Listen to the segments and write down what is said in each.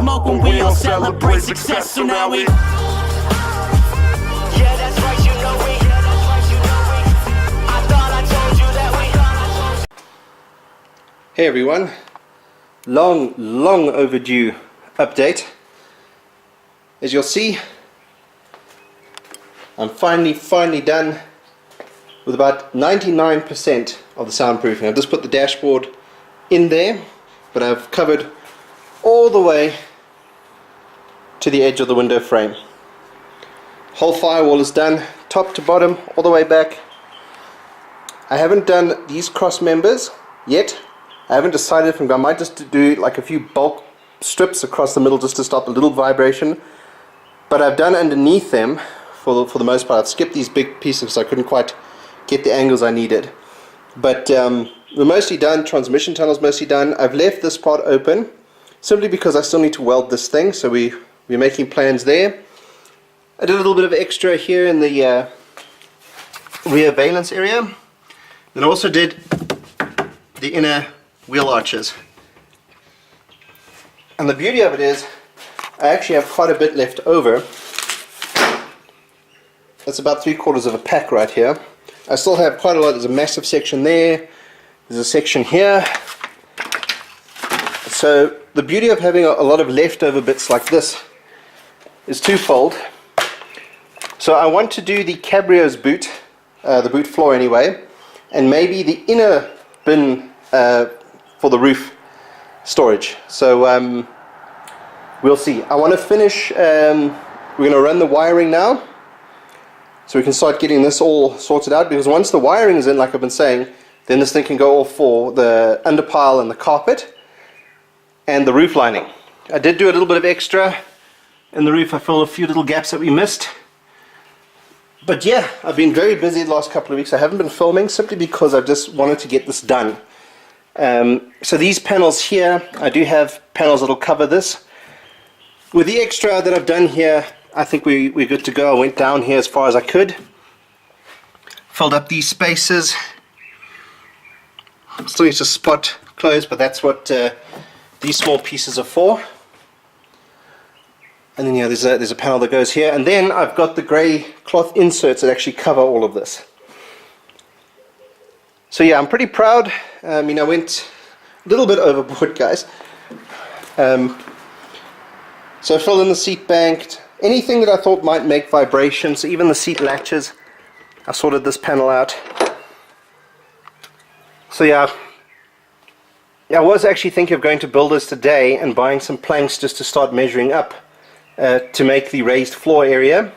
smoke when we all celebrate success. So now we. Yeah, that's right, you know we. I thought I told you that we. Hey everyone, long overdue update. As you'll see, I'm finally done with about 99% of the soundproofing. I've just put the dashboard in there, but I've covered all the way to the edge of the window frame. Whole firewall is done, top to bottom, all the way back. I haven't done these cross members yet. I haven't decided if I might just do like a few bulk strips across the middle just to stop a little vibration. But I've done underneath them for the most part. I've skipped these big pieces because I couldn't quite get the angles I needed. But we're mostly done. Transmission tunnel's mostly done. I've left this part open simply because I still need to weld this thing. So we're making plans there. I did a little bit of extra here in the rear valence area. Then I also did the inner wheel arches. And the beauty of it is I actually have quite a bit left over. That's about 3/4 of a pack right here. I still have quite a lot. There's a massive section there. There's a section here. So the beauty of having a lot of leftover bits like this is twofold. So I want to do the cabrio's boot, the boot floor anyway, and maybe the inner bin for the roof storage. So we'll see. I want to finish, we're going to run the wiring now so we can start getting this all sorted out, because once the wiring is in, like I've been saying, then this thing can go off for the underpile and the carpet and the roof lining. I did do a little bit of extra in the roof. I filled a few little gaps that we missed. But yeah, I've been very busy the last couple of weeks. I haven't been filming simply because I just wanted to get this done. So these panels here, I do have panels that will cover this. With the extra that I've done here, I think we're good to go. I went down here as far as I could. Filled up these spaces. Still need to spot close, but that's what these small pieces are for. And then yeah, there's a panel that goes here. And then I've got the grey cloth inserts that actually cover all of this. So yeah, I'm pretty proud. I went a little bit overboard, guys. So I filled in the seat bank, anything that I thought might make vibrations, so even the seat latches, I sorted this panel out. So yeah, I was actually thinking of going to Builders today and buying some planks just to start measuring up to make the raised floor area.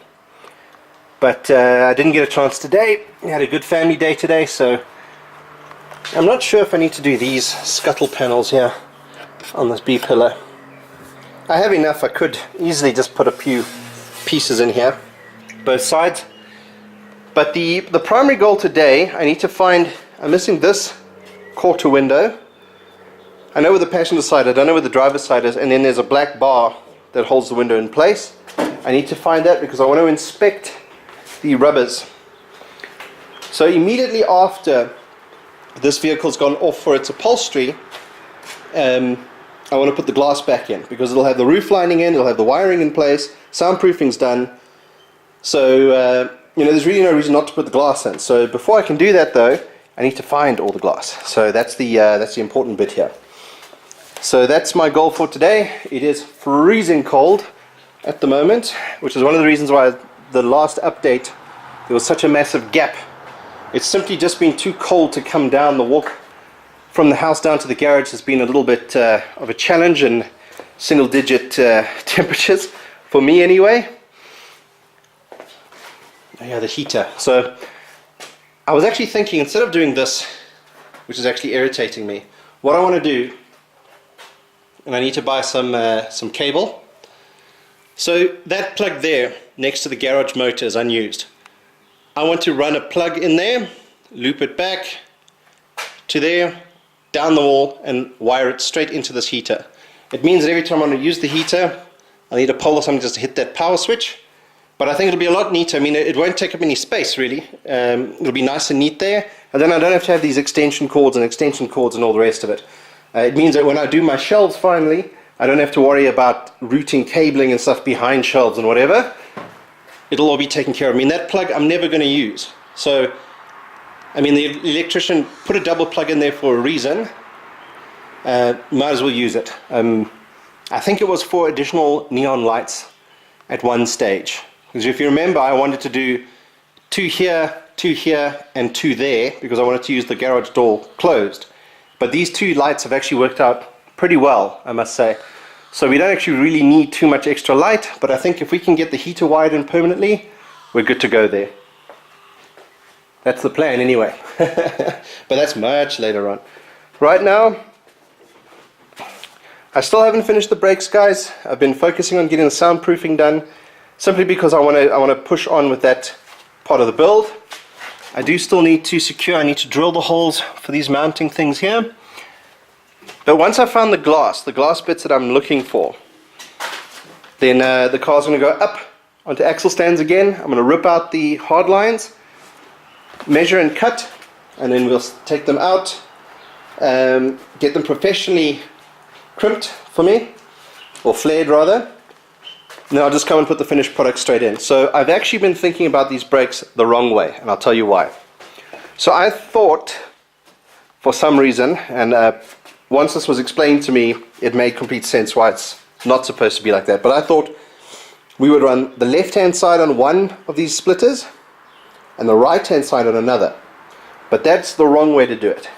But I didn't get a chance today. We had a good family day today, so I'm not sure if I need to do these scuttle panels here on this B-pillar. I have enough. I could easily just put a few pieces in here, both sides. But the primary goal today, I need to find, I'm missing this quarter window. I know where the passenger side is, I don't know where the driver's side is, and then there's a black bar that holds the window in place. I need to find that because I want to inspect the rubbers. So immediately after this vehicle's gone off for its upholstery, I want to put the glass back in because it'll have the roof lining in, it'll have the wiring in place, soundproofing's done. So there's really no reason not to put the glass in. So before I can do that though, I need to find all the glass. So that's the important bit here. So that's my goal for today. It is freezing cold at the moment, which is one of the reasons why the last update there was such a massive gap. It's simply just been too cold to come down. The walk from the house down to the garage has been a little bit of a challenge, and single digit temperatures for me anyway. Yeah, the heater. So I was actually thinking, instead of doing this, which is actually irritating me, what I want to do, and I need to buy some cable. So that plug there next to the garage motor is unused. I want to run a plug in there, loop it back to there, down the wall, and wire it straight into this heater. It means that every time I want to use the heater, I need a pole or something just to hit that power switch. But I think it'll be a lot neater. I mean, it won't take up any space really. It'll be nice and neat there, and then I don't have to have these extension cords and all the rest of it. It means that when I do my shelves finally, I don't have to worry about routing cabling and stuff behind shelves and whatever. It'll all be taken care of. I mean, that plug I'm never going to use. So, I mean, the electrician put a double plug in there for a reason. Might as well use it. I think it was for additional neon lights at one stage. Because if you remember, I wanted to do 2 here, 2 here, and 2 there, because I wanted to use the garage door closed. But these 2 lights have actually worked out pretty well, I must say. So we don't actually really need too much extra light, but I think if we can get the heater wired in permanently, we're good to go there. That's the plan anyway. But that's much later on. Right now, I still haven't finished the brakes, guys. I've been focusing on getting the soundproofing done, simply because I want to push on with that part of the build. I do still need to secure, I need to drill the holes for these mounting things here. But once I found the glass bits that I'm looking for, then the car's going to go up onto axle stands again. I'm going to rip out the hard lines, measure and cut, and then we'll take them out, get them professionally crimped for me, or flared rather. Then I'll just come and put the finished product straight in. So I've actually been thinking about these brakes the wrong way, and I'll tell you why. So I thought, for some reason, and once this was explained to me, it made complete sense why it's not supposed to be like that. But I thought we would run the left-hand side on one of these splitters and the right-hand side on another. But that's the wrong way to do it.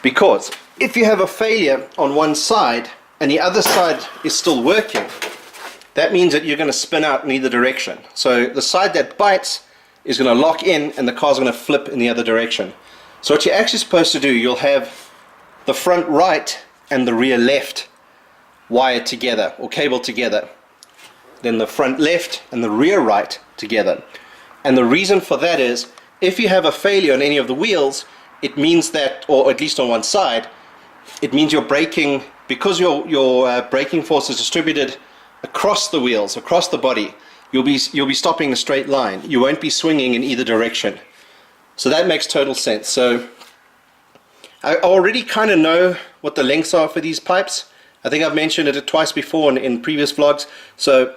Because if you have a failure on one side and the other side is still working, that means that you're going to spin out in either direction. So the side that bites is going to lock in and the car's going to flip in the other direction. So what you're actually supposed to do, you'll have the front right and the rear left wired together or cabled together. Then the front left and the rear right together. And the reason for that is, if you have a failure on any of the wheels, it means that, or at least on one side, it means you're braking, because your braking force is distributed across the wheels, across the body, you'll be stopping a straight line. You won't be swinging in either direction. So that makes total sense. So I already kind of know what the lengths are for these pipes. I think I've mentioned it twice before in previous vlogs, so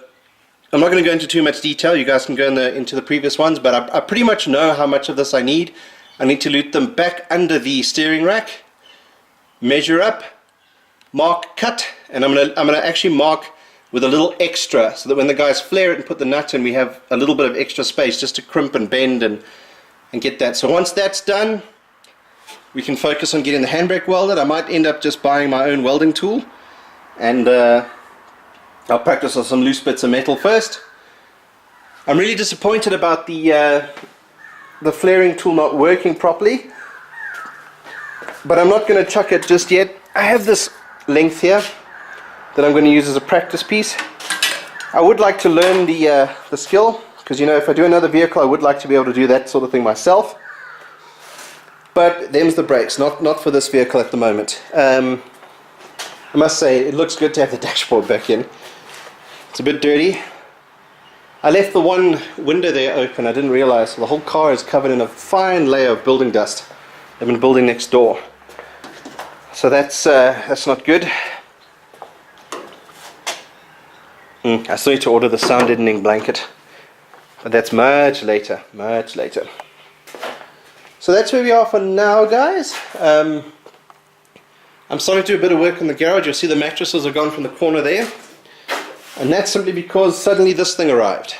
I'm not going to go into too much detail. You guys can go into the previous ones, but I pretty much know how much of this I need. I need to loop them back under the steering rack, measure up, mark, cut, and I'm gonna actually mark with a little extra, so that when the guys flare it and put the nut in, we have a little bit of extra space just to crimp and bend and get that. So once that's done, we can focus on getting the handbrake welded. I might end up just buying my own welding tool, and I'll practice on some loose bits of metal first. I'm really disappointed about the flaring tool not working properly, but I'm not going to chuck it just yet. I have this length here that I'm going to use as a practice piece. I would like to learn the skill, because, you know, if I do another vehicle, I would like to be able to do that sort of thing myself. But them's the brakes, not for this vehicle at the moment. I must say, it looks good to have the dashboard back in. It's a bit dirty. I left the one window there open. I didn't realize the whole car is covered in a fine layer of building dust. They've been building next door, so that's not good. I still need to order the sound deadening blanket, but that's much later, much later. So that's where we are for now, guys. I'm starting to do a bit of work on the garage. You'll see the mattresses are gone from the corner there, and that's simply because suddenly this thing arrived.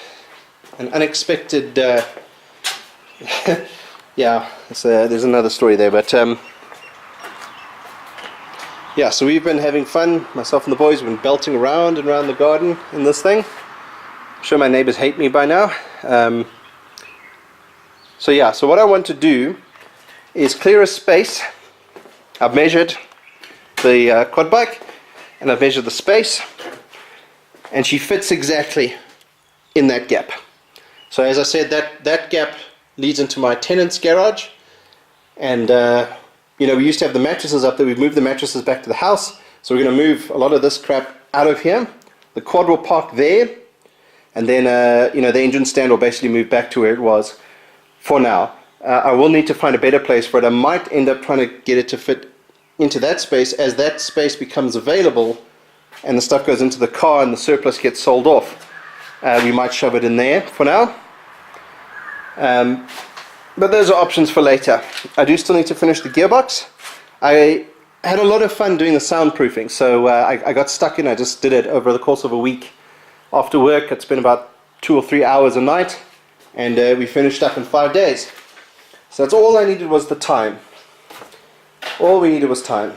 An unexpected yeah, there's another story there, but yeah, so we've been having fun. Myself and the boys have been belting around and around the garden in this thing. I'm sure my neighbors hate me by now. So yeah, so what I want to do is clear a space. I've measured the quad bike, and I've measured the space, and she fits exactly in that gap. So as I said, that gap leads into my tenant's garage, and you know, we used to have the mattresses up there. We've moved the mattresses back to the house, so we're going to move a lot of this crap out of here. The quad will park there, and then you know, the engine stand will basically move back to where it was for now. I will need to find a better place for it. I might end up trying to get it to fit into that space. As that space becomes available, and the stuff goes into the car and the surplus gets sold off, we might shove it in there for now. But those are options for later. I do still need to finish the gearbox. I had a lot of fun doing the soundproofing, so I got stuck in. I just did it over the course of a week. After work, it's been about 2 or 3 hours a night, and we finished up in 5 days. So that's all I needed was the time. All we needed was time.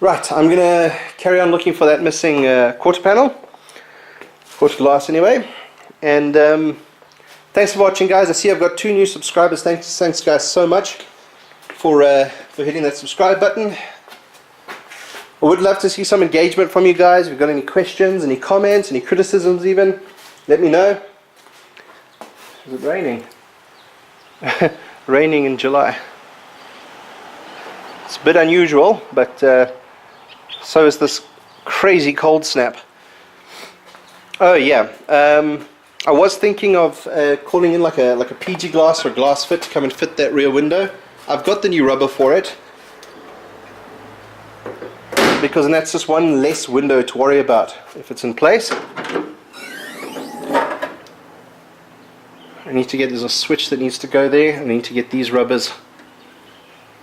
Right, I'm going to carry on looking for that missing quarter panel. Quarter glass anyway. And thanks for watching, guys. I see I've got 2 new subscribers. Thanks guys so much for hitting that subscribe button. I would love to see some engagement from you guys. If you've got any questions, any comments, any criticisms even, let me know. Is it raining? Raining in July. It's a bit unusual, but so is this crazy cold snap. Oh yeah, I was thinking of calling in like a PG glass or glass fit to come and fit that rear window. I've got the new rubber for it, because then that's just one less window to worry about if it's in place. I need to get, there's a switch that needs to go there. I need to get these rubbers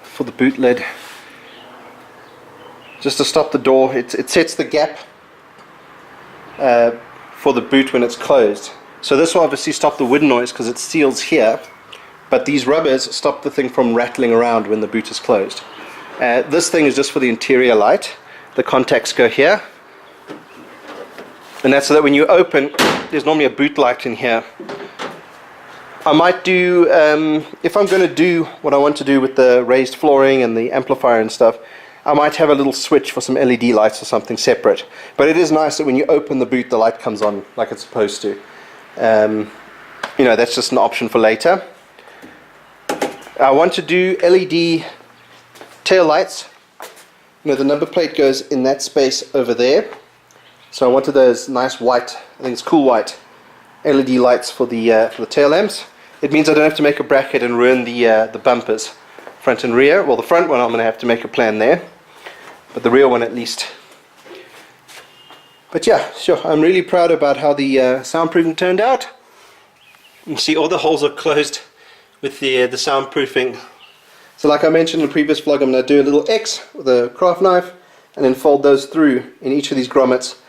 for the boot lid, just to stop the door. It sets the gap for the boot when it's closed. So this will obviously stop the wind noise because it seals here, but these rubbers stop the thing from rattling around when the boot is closed. This thing is just for the interior light. The contacts go here, and that's so that when you open, there's normally a boot light in here. I might do, if I'm going to do what I want to do with the raised flooring and the amplifier and stuff, I might have a little switch for some LED lights or something separate. But it is nice that when you open the boot, the light comes on like it's supposed to. You know, that's just an option for later. I want to do LED tail lights. You know, the number plate goes in that space over there. So I wanted those nice white, I think it's cool white, LED lights for the tail lamps. It means I don't have to make a bracket and ruin the bumpers, front and rear. Well, the front one I'm going to have to make a plan there, but the rear one at least. But yeah, sure, I'm really proud about how the soundproofing turned out. You see all the holes are closed with the soundproofing. So like I mentioned in the previous vlog, I'm going to do a little X with a craft knife and then fold those through in each of these grommets.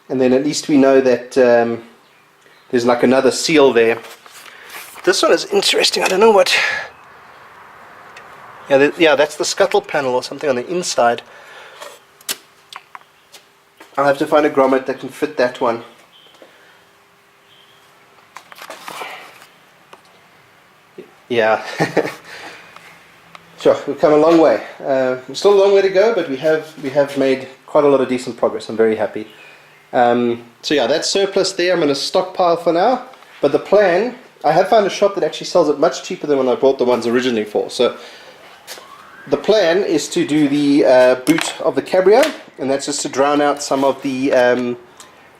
And then at least we know that there's like another seal there. This one is interesting. I don't know what. Yeah, that's the scuttle panel or something on the inside. I'll have to find a grommet that can fit that one. Yeah. Sure, we've come a long way. Still a long way to go, but we have made quite a lot of decent progress. I'm very happy. So yeah, that surplus there I'm going to stockpile for now. But the plan, I have found a shop that actually sells it much cheaper than when I bought the ones originally for. So the plan is to do the boot of the Cabrio, and that's just to drown out some of the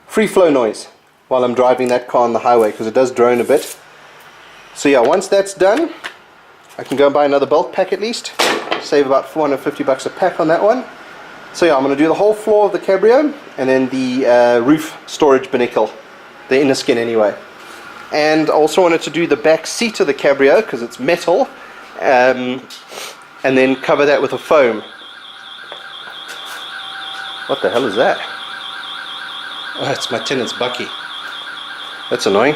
free flow noise while I'm driving that car on the highway, because it does drone a bit. So yeah, once that's done, I can go and buy another bulk pack at least. Save about $450 a pack on that one. So yeah, I'm going to do the whole floor of the Cabrio, and then the roof storage binnacle, the inner skin anyway. And I also wanted to do the back seat of the Cabrio because it's metal, and then cover that with a foam. What the hell is that? Oh, it's my tenant's Bucky. That's annoying.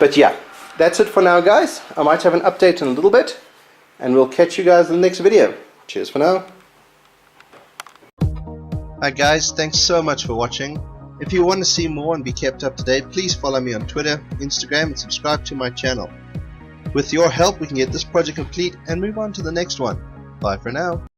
But yeah, that's it for now, guys. I might have an update in a little bit, and we'll catch you guys in the next video. Cheers for now. Hi guys, thanks so much for watching. If you want to see more and be kept up to date, please follow me on Twitter, Instagram, and subscribe to my channel. With your help, we can get this project complete and move on to the next one. Bye for now.